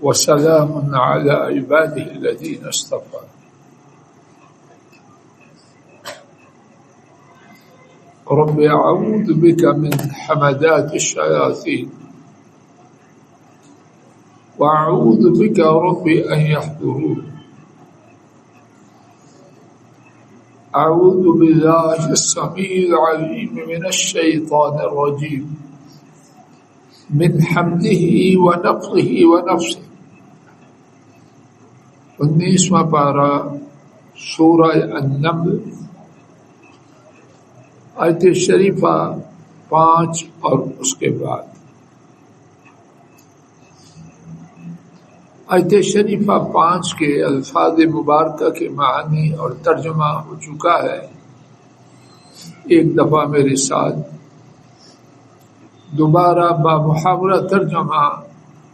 وسلام على عباده الذين اصطفى. رب اعوذ بك من حمدات الشياطين واعوذ بك رب ان يحضرون. اعوذ بالله السميع العليم من الشيطان الرجيم من حمده ونفخه ونفسه. 19واں پارہ سورہ النمل آیت شریفہ 5 اور اس کے بعد. آیت شریفہ 5 کے الفاظ مبارکہ کے معنی اور ترجمہ ہو چکا ہے. ایک دفعہ میرے ساتھ دوبارہ بامحاورہ ترجمہ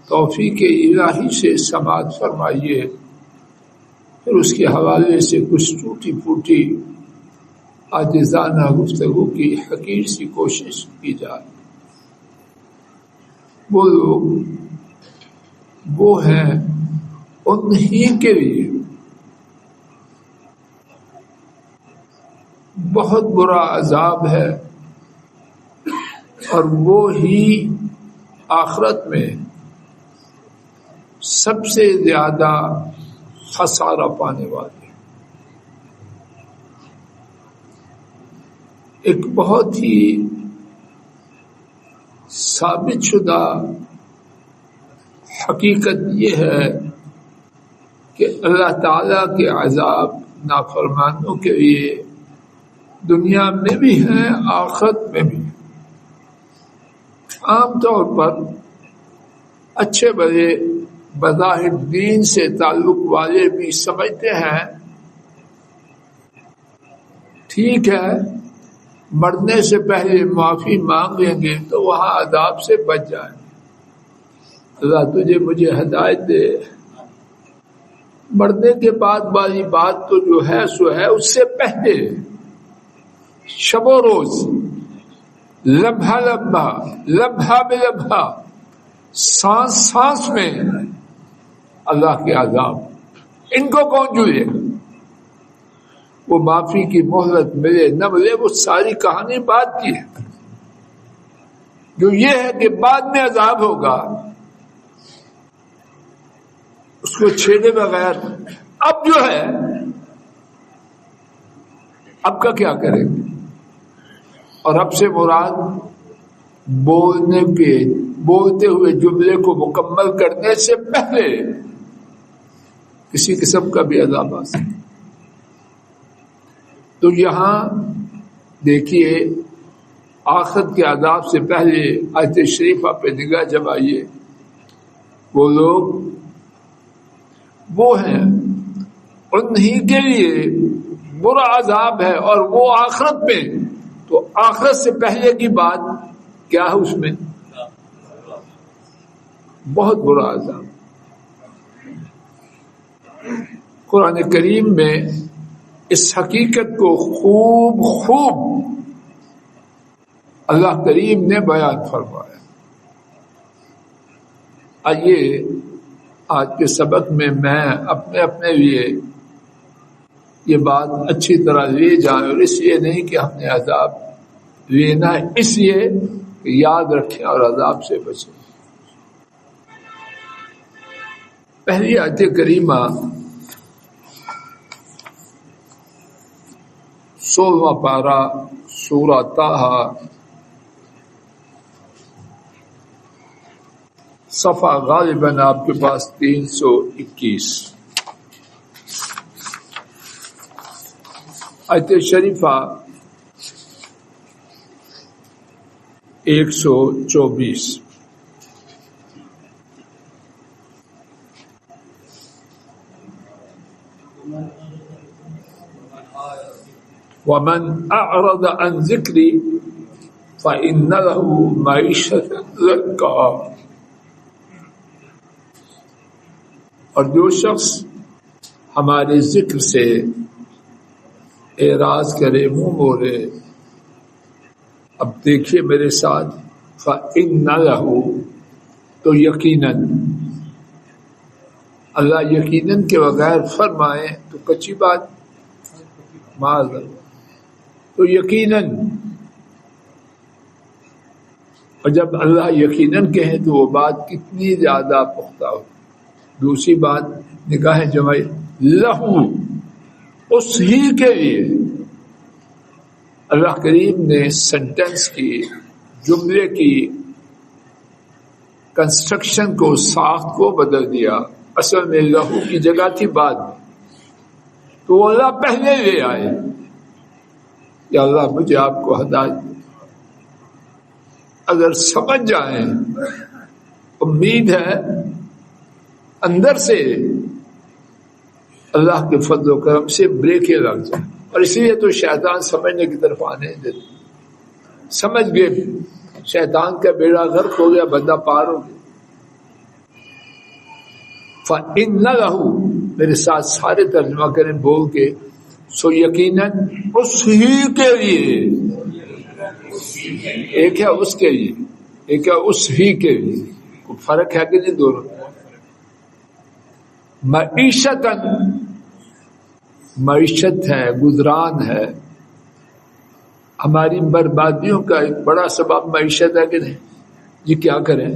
توفیق الہی سے سماعت فرمائیے، پھر اس کے حوالے سے کچھ ٹوٹی پھوٹی عاجزانہ گفتگو کی حقیر سی کوشش کی جائے. وہ لوگ وہ ہیں انہی کے لیے بہت برا عذاب ہے، اور وہ ہی آخرت میں سب سے زیادہ خسارہ پانے والے. ایک بہت ہی ثابت شدہ حقیقت یہ ہے کہ اللہ تعالیٰ کے عذاب نافرمانوں کے لیے دنیا میں بھی ہیں، آخرت میں بھی. عام طور پر اچھے بڑے بظاہر دین سے تعلق والے بھی سمجھتے ہیں ٹھیک ہے مرنے سے پہلے معافی مانگ لیں گے تو وہاں عذاب سے بچ جائیں. اللہ تجھے مجھے ہدایت دے. مرنے کے بعد والی بات تو جو ہے سو ہے، اس سے پہلے شب و روز لمحہ لمحہ لمحہ بے لمحہ سانس سانس میں اللہ کے عذاب. ان کو کون جھولے؟ وہ معافی کی مہلت ملے نہ ملے وہ ساری کہانی بات کی ہے. جو یہ ہے کہ بعد میں عذاب ہوگا اس کو چھیڑے بغیر اب جو ہے اب کا کیا کریں گے. اور اب سے مراد بولتے ہوئے جملے کو مکمل کرنے سے پہلے کسی قسم کا بھی عذاب آ سکتا. تو یہاں دیکھیے آخرت کے عذاب سے پہلے آیت شریفہ پہ نگاہ جمائیے. وہ لوگ وہ ہیں انہی کے لیے برا عذاب ہے، اور وہ آخرت میں. تو آخرت سے پہلے کی بات کیا ہے؟ اس میں بہت برا عذاب. قرآن کریم میں اس حقیقت کو خوب اللہ کریم نے بیان فرمایا. آئیے آج کے سبق میں اپنے لیے یہ بات اچھی طرح لے جائیں، اور اس لیے نہیں کہ ہم نے عذاب لینا ہے، اس لیے کہ یاد رکھیں اور عذاب سے بچیں. پہلی آیت کریمہ 16واں پارہ سورہ طٰہٰ صفحہ غالباً آپ کے پاس 321. آیت شریفہ 124. ومن اعرض عن ذکری فإن له معیشۃ ضنکا. اور جو شخص ہمارے ذکر سے اعراض کرے، منہ موڑے، اب دیکھیے میرے ساتھ، فإن له تو یقیناً اللہ یقیناً کے بغیر فرمائے تو کچی بات، معاذ اللہ، تو یقیناً، اور جب اللہ یقیناً کہے تو وہ بات کتنی زیادہ پختہ ہو۔ دوسری بات نکاح جمائی لہو، اس ہی کے لیے اللہ کریم نے سینٹینس کی، جملے کی کنسٹرکشن کو، ساخت کو بدل دیا۔ اصل میں لہو کی جگہ تھی بعد میں، تو وہ اللہ پہلے لے آئے کہ اللہ مجھے آپ کو ہدایت دے۔ اگر سمجھ جائیں، امید ہے اندر سے اللہ کے فضل و کرم سے بریکیں لگ جائیں، اور اس لیے تو شیطان سمجھنے کی طرف آنے نہیں دیتے۔ سمجھ گئے شیطان کا بیڑا غرق ہو گیا، بندہ پار ہو گیا۔ فَإِنَّ لَهُ، میرے ساتھ سارے ترجمہ کریں بول کے، سو یقیناً اس ہی کے لیے، ایک ہے اس کے لیے، ایک ہے اس ہی کے لیے، کوئی فرق ہے کہ نہیں دونوں؟ معیشتاً، معیشت ہے، گزران ہے، ہماری بربادیوں کا ایک بڑا سبب معیشت ہے کہ نہیں؟ جی کیا کریں،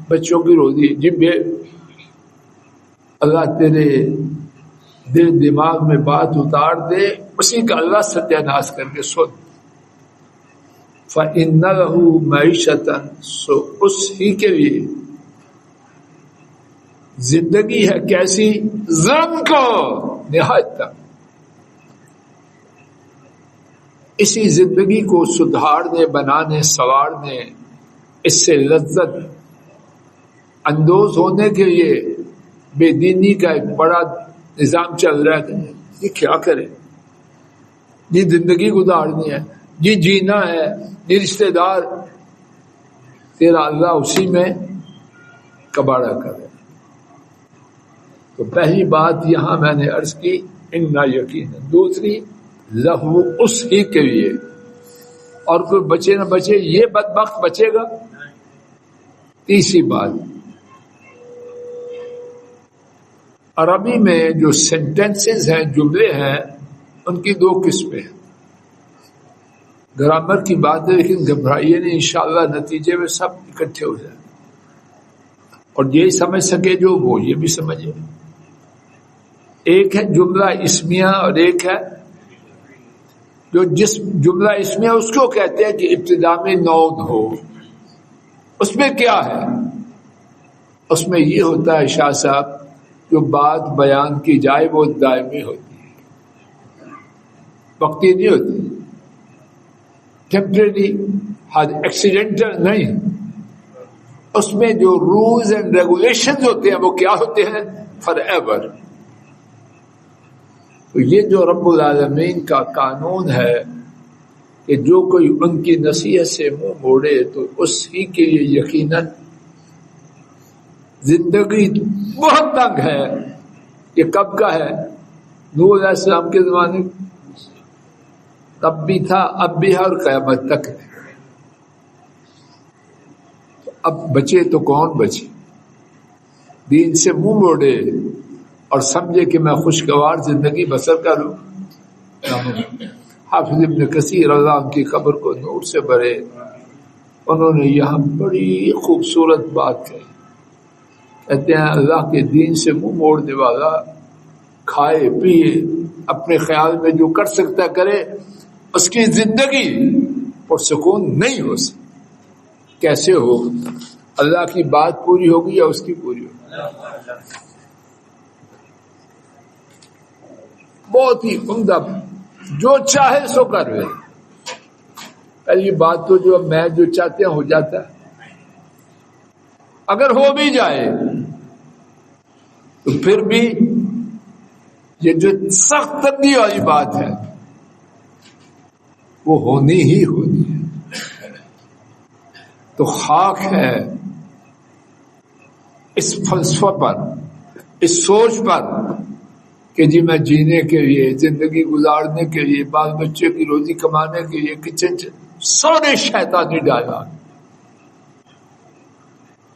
بچوں کی روزی، جی بے اللہ تیرے دل دماغ میں بات اتار دے، اسی کا اللہ ستیہ ناش کر کے سن۔ فَإِنَّ لَهُ مَعِيشَةً، سو اس ہی کے لیے زندگی ہے کیسی؟ ضرب کو نہایت تک، اسی زندگی کو سدھارنے، بنانے، سنوارنے، اس سے لذت اندوز ہونے کے لیے بے دینی کا ایک بڑا نظام چل رہا ہے۔ یہ کیا کرے؟ یہ زندگی گزارنی ہے، یہ جینا ہے، یہ رشتہ دار، تیرا اللہ اسی میں کباڑا کرے۔ تو پہلی بات یہاں میں نے عرض کی اِنَّا یقین، دوسری لہو، اس ہی کے لیے، اور کوئی بچے نہ بچے یہ بدبخت بچے گا۔ تیسری بات، عربی میں جو سینٹینسز ہیں، جملے ہیں، ان کی دو قسمیں ہیں۔ گرامر کی بات ہے لیکن گھبرائیے نہیں، انشاءاللہ نتیجے میں سب اکٹھے ہو جائیں، اور یہی سمجھ سکے جو وہ یہ بھی سمجھے۔ ایک ہے جملہ اسمیہ اور ایک ہے جو جس جملہ اسمیہ اس کو کہتے ہیں کہ ابتدا میں نون ہو۔ اس میں کیا ہے؟ اس میں یہ ہوتا ہے شاہ صاحب، جو بات بیان کی جائے وہ دائمی ہوتی ہے، وقتی نہیں ہوتی، ٹیمپریری، ایکسیڈنٹل نہیں۔ اس میں جو رولز اینڈ ریگولیشنز ہوتے ہیں وہ کیا ہوتے ہیں؟ For ever. تو یہ جو رب العالمین کا قانون ہے کہ جو کوئی ان کی نصیحت سے منہ موڑے تو اس ہی کے لیے یقیناً زندگی بہت تنگ ہے۔ یہ کب کا ہے؟ نوح علیہ السلام کے زمانے، تب بھی تھا، اب بھی ہے، اور قیامت تک ہے۔ اب بچے تو کون بچے؟ دین سے منہ موڑے اور سمجھے کہ میں خوشگوار زندگی بسر کروں۔ حافظ ابن کثیر اللہ ان کی قبر کو نور سے بھرے، انہوں نے یہاں بڑی خوبصورت بات کہی۔ کہتے ہیں اللہ کے دین سے منہ موڑنے والا کھائے پیے اپنے خیال میں جو کر سکتا کرے، اس کی زندگی پرسکون نہیں ہو سکتی۔ کیسے ہو؟ اللہ کی بات پوری ہوگی یا اس کی پوری ہوگی؟ بہت ہی عمدہ، جو چاہے سو کر رہے۔ پہلی بات تو جو میں جو چاہتے ہیں ہو جاتا ہے، اگر ہو بھی جائے تو پھر بھی یہ جو سخت تنگی والی بات ہے وہ ہونی ہی ہونی ہے۔ تو خاک ہے اس فلسفہ پر، اس سوچ پر کہ جی میں جینے کے لیے، زندگی گزارنے کے لیے، بال بچے کی روزی کمانے کے لیے کچن سارے شیطانی ڈالا،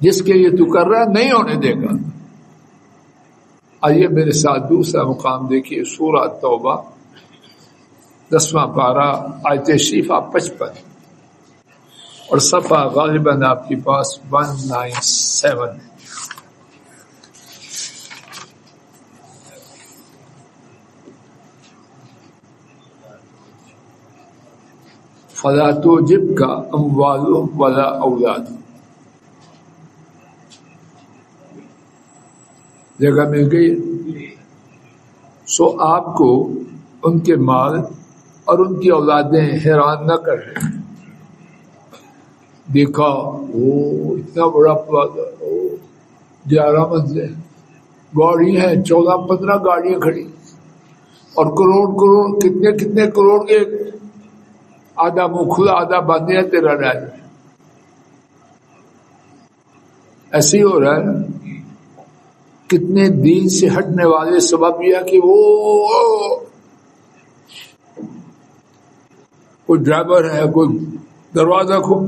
جس کے لیے تو کر رہا ہے نہیں ہونے دے گا۔ آئیے میرے ساتھ دوسرا مقام دیکھیے، سورہ توبہ 10واں پارہ آیت شریفہ 55 اور صفحہ غالباً آپ کے پاس 197 ہے۔ فَلَا تُعْجِبْكَ أَمْوَالُهُمْ وَلَا أَوْلَادُهُمْ، جگہ مل گئی۔ سو آپ کو ان کے مال اور ان کی اولادیں حیران نہ کر رہے۔ دیکھا وہ اتنا بڑا پلازا، 11 منزلیں، گاڑی ہیں 14-15 گاڑیاں کھڑی، اور کروڑ کتنے کروڑ کے، آدھا منہ کھلا آدھا بند ہے تیرا راج۔ ایسے ہی ہو رہا ہے۔ کتنے دین سے ہٹنے والے سبب یہ کہ وہ کوئی ڈرائیور ہے، کوئی دروازہ کھول،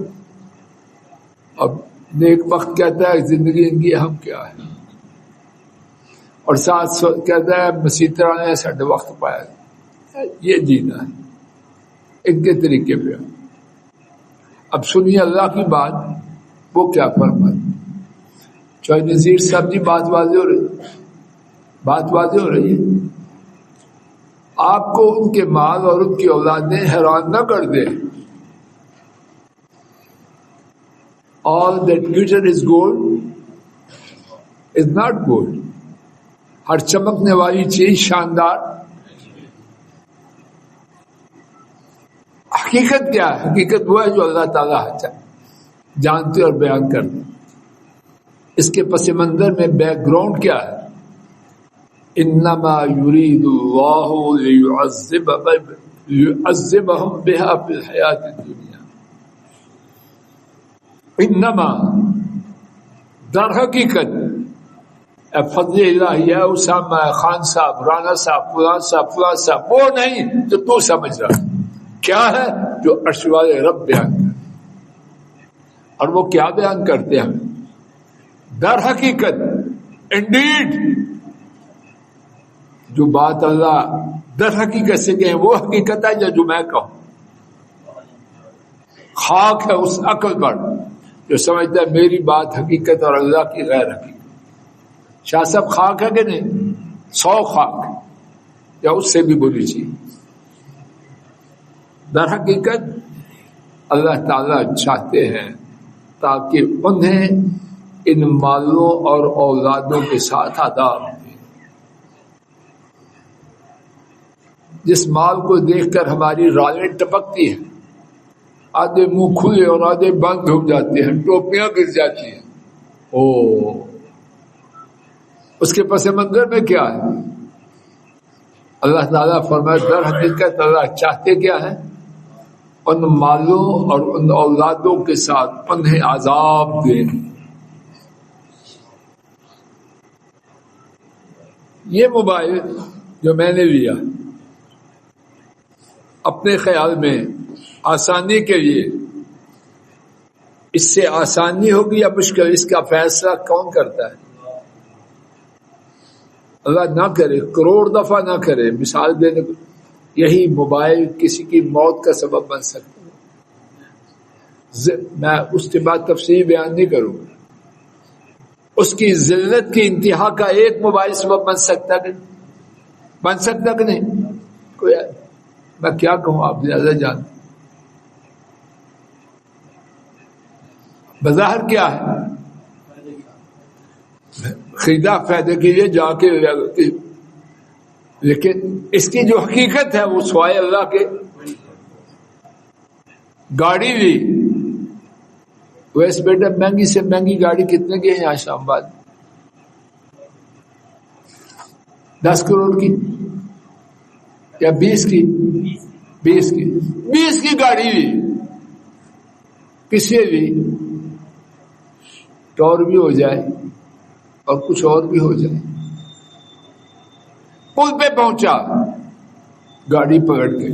اب ایک وقت کہتا ہے زندگی ان کی اہم کیا ہے، اور ساتھ کہتا ہے مسیح نے ساڈے وقت پایا۔ یہ جینا ہے ان کے طریقے پہ۔ اب سنیے اللہ کی بات، وہ کیا فرمائے۔ چوہے نذیر صاحب جی بات واضح ہو رہی ہے۔ آپ کو ان کے مال اور ان کی اولادیں حیران نہ کر دے۔ All that glitter is gold is not gold. ہر چمکنے والی چیز شاندار۔ حقیقت کیا ہے؟ حقیقت وہ ہے جو اللہ تعالیٰ جانتے اور بیان کرتے۔ اس کے پس منظر میں بیک گراؤنڈ کیا ہے؟ انما یرید اللہ لیعذبہم بہا فی الحیات الدنیا۔ انما در حقیقت فضل الہیہ اسامہ خان صاحب، رانا صاحب، فلان صاحب وہ نہیں جو تو سمجھ رہا۔ کیا ہے؟ جو عرش والے رب بیان کرتے، اور وہ کیا بیان کرتے ہیں؟ در حقیقت انڈیڈ، جو بات اللہ در حقیقت سے کہیں وہ حقیقت ہے یا جو میں کہوں؟ خاک ہے اس عقل پر جو سمجھتا ہے میری بات حقیقت اور اللہ کی غیر حقیقت۔ شاہ صاحب خاک ہے کہ نہیں؟ 100 خاک یا اس سے بھی بری چیز۔ در حقیقت اللہ تعالیٰ چاہتے ہیں تاکہ انہیں ان مالوں اور اولادوں کے ساتھ عذاب دیں۔ جس مال کو دیکھ کر ہماری رالیں ٹپکتی ہیں، آدھے منہ کھلے اور آدھے بند ہو جاتے ہیں، ٹوپیاں گر جاتی ہیں، اس کے پس منظر میں کیا ہے؟ اللہ تعالیٰ فرمائے در حقیقت اللہ چاہتے کیا ہے؟ ان مالوں اور ان اولادوں کے ساتھ انہیں عذاب دیں۔ یہ موبائل جو میں نے لیا اپنے خیال میں آسانی کے لیے، اس سے آسانی ہوگی یا مشکل، اس کا فیصلہ کون کرتا ہے؟ اللہ نہ کرے، کروڑ دفعہ نہ کرے، مثال دینے کو یہی موبائل کسی کی موت کا سبب بن سکتا ہے۔ میں اس کے بعد تفصیل بیان نہیں کروں گا۔ اس کی ذلت کی انتہا کا ایک موبائل سبب بن سکتا کہ نہیں؟ کوئی میں کیا کہوں، آپ زیادہ جانتے۔ بظاہر کیا ہے؟ خریدا فائدے کے لیے جا کے، لیکن اس کی جو حقیقت ہے وہ سوائے اللہ کے۔ گاڑی لی، ویسے بیٹا مہنگی سے مہنگی گاڑی کتنے کی ہے یہاں شام بعد؟ 10 کروڑ کی یا 20 کی؟ 20 کی گاڑی لی، کسی بھی ٹور بھی ہو جائے اور کچھ اور بھی ہو جائے۔ پل پہ پہنچا، گاڑی پکڑ کے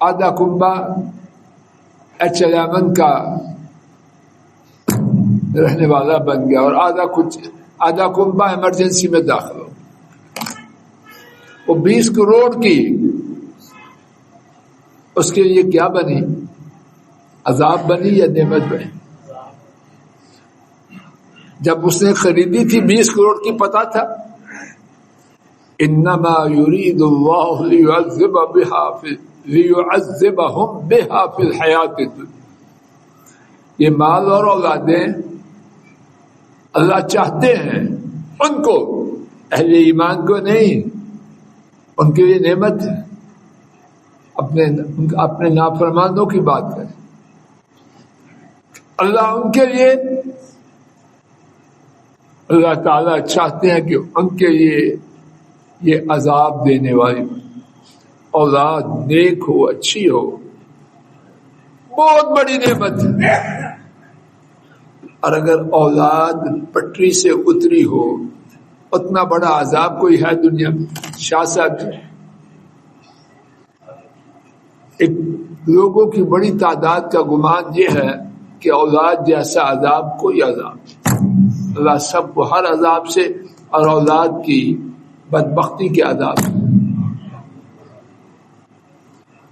آدھا کنبا H11 کا رہنے والا بن گیا، اور آدھا کنبہ ایمرجنسی میں داخل ہو. وہ 20 کروڑ کی اس کے لیے کیا بنی؟ عذاب بنی یا نعمت بنی؟ جب اس نے خریدی تھی 20 کروڑ کی پتا تھا انما يريد الله ليعذبهم بها في الحیات الدنیا. یہ مال اور اولادیں اللہ چاہتے ہیں ان کو، اہل ایمان کو نہیں. ان کے لیے نعمت ہے. اپنے نافرمانوں کی بات کریں. اللہ ان کے لیے، اللہ تعالیٰ چاہتے ہیں کہ ان کے لیے یہ عذاب دینے والی اولاد نیک ہو، اچھی ہو، بہت بڑی نعمت ہے. اور اگر اولاد پٹری سے اتری ہو، اتنا بڑا عذاب کوئی ہے دنیا میں؟ شاہ صاحب ایک لوگوں کی بڑی تعداد کا گمان یہ ہے کہ اولاد جیسا عذاب کوئی عذاب. اللہ سب کو ہر عذاب سے اور اولاد کی بدبختی کے عذاب.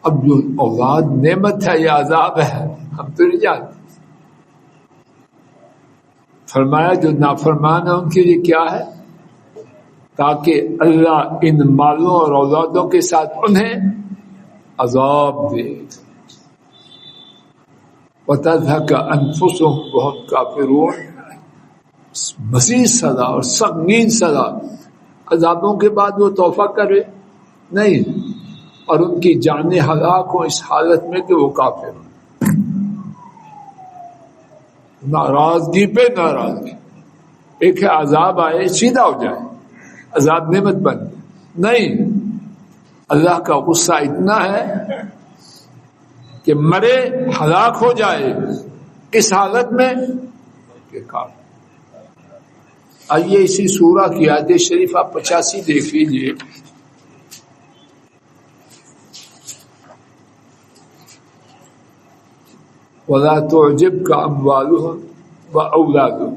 اب جو اولاد نعمت ہے یا عذاب ہے ہم تو نہیں جانتے. فرمایا جو نافرمان ہے ان کے لیے کیا ہے؟ تاکہ اللہ ان مالوں اور اولادوں کے ساتھ انہیں عذاب دے. وَتَذْهَكَ أَنفُسُهُمْ وَهُمْ كَافِرُونَ. مزید سزا اور سنگین سزا. عذابوں کے بعد وہ توبہ کرے نہیں، اور ان کی جانیں ہلاک ہوں اس حالت میں کہ وہ کافر ہوں. ناراضگی پہ ناراضگی. ایک ہے عذاب آئے سیدھا ہو جائے، عذاب نعمت بن جائے. نہیں، اللہ کا غصہ اتنا ہے کہ مرے ہلاک ہو جائے کس حالت میں کہ کافر. آئیے اسی سورہ کی آیت شریفہ 85 دیکھ لیجیے. وَلَا تُعْجِبْكَ أَمْوَالُهُمْ وَأَوْلَادُهُمْ.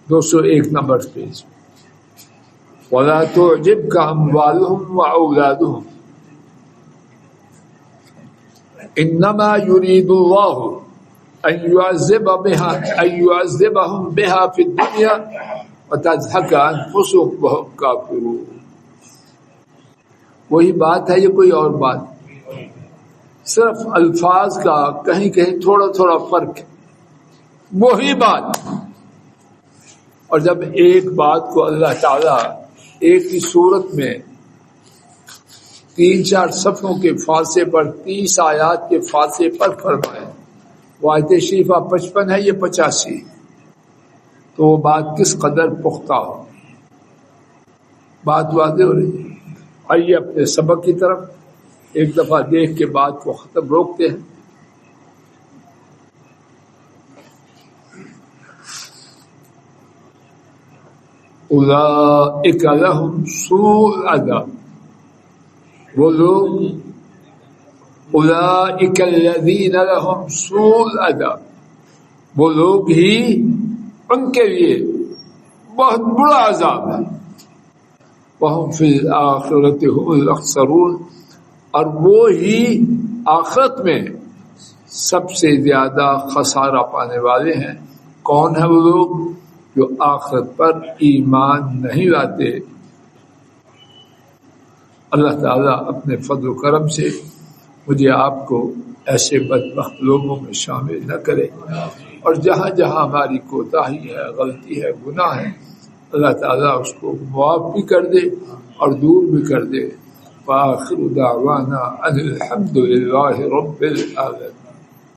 201 نمبر پیج. وَلَا تُعْجِبْكَ أَمْوَالُهُمْ وَأَوْلَادُهُمْ إِنَّمَا يُرِيدُ اللَّهُ أن يعذبهم بها في الدنيا وتزهق أنفسهم وهم كافرون. وہی بات ہے، یہ کوئی اور بات، صرف الفاظ کا کہیں کہیں تھوڑا تھوڑا فرق ہے. وہی بات. اور جب ایک بات کو اللہ تعالیٰ ایک ہی صورت میں 3-4 صفحوں کے فاصلے پر 30 آیات کے فاصلے پر فرمائے، وہ آیت شریفہ 55 ہے، یہ 85، تو وہ بات کس قدر پختہ ہو. بات واضح ہو رہی ہے. آئیے اپنے سبق کی طرف ایک دفعہ دیکھ کے بات کو ختم روکتے ہیں. اولئک لہم سوء العذاب. وہ لوگ اولئک الذین لہم سوء العذاب، وہ لوگ ہی ان کے لیے بہت بڑا عذاب ہے. وہم فی الآخرۃ ھم الاخسرون. اور وہ ہی آخرت میں سب سے زیادہ خسارہ پانے والے ہیں. کون ہے وہ لوگ؟ جو آخرت پر ایمان نہیں لاتے. اللہ تعالیٰ اپنے فضل و کرم سے مجھے آپ کو ایسے بدبخت لوگوں میں شامل نہ کرے، اور جہاں جہاں ہماری کوتاہی ہے، غلطی ہے، گناہ ہے، اللہ تعالیٰ اس کو معاف بھی کر دے اور دور بھی کر دے. وآخر دعوانا ان الحمد للہ رب العالمین.